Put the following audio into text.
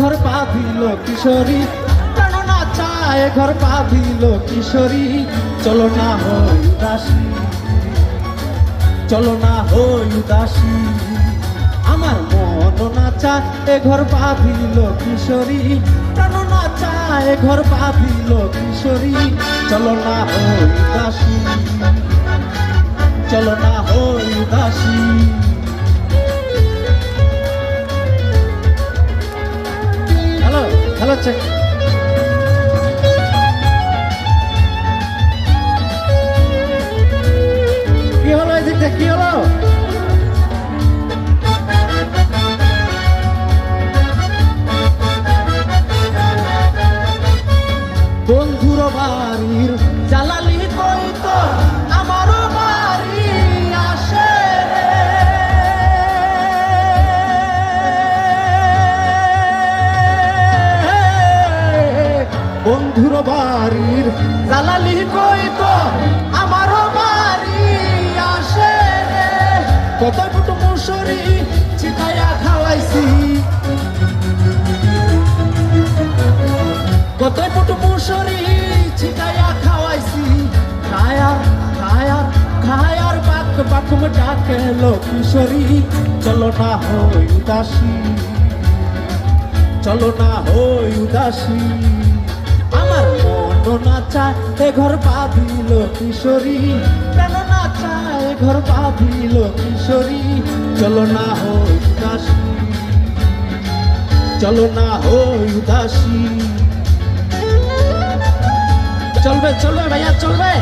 ঘর বাঁধিল কিশোরী, প্রাণ না চায় ঘর বাঁধিল কিশোরী। চলো না হই উদাসী, চলো না হই উদাসী, আমার মন না চায় ঘর বাঁধিল কিশোরী, প্রাণ না চায় ঘর বাঁধিল কিশোরী। চলো না হই উদাসী, চলো না হই উদাসী। Hello hello check. কি হলো এদিকটা, কি হলো? বন্ধুর বাড়ির জালালি কই তো আমারও বাড়ি আসে রে। বন্ধুর বাড়ির জালালি কই তো আমারও বাড়ি আসে রে। কত ফুট মুসুরি ছিটাইয়া খাওয়াইছি, কত ফুট মুসুরি ছিটাইয়া খাওয়াইছি। খায়ার খায়ার খায়ার বাক বাকুম ডাকে লো কিশোরী। চলো না হই উদাসী, চলো না হই উদাসী, আমার মন না চায় ঘর বাঁধিল কিশোরী, কেন না চায় ঘর বাঁধিল কিশোরী। চলো না হই উদাসী, চলো না হই উদাসী। চলবে চলবে ভাইয়া চলবে।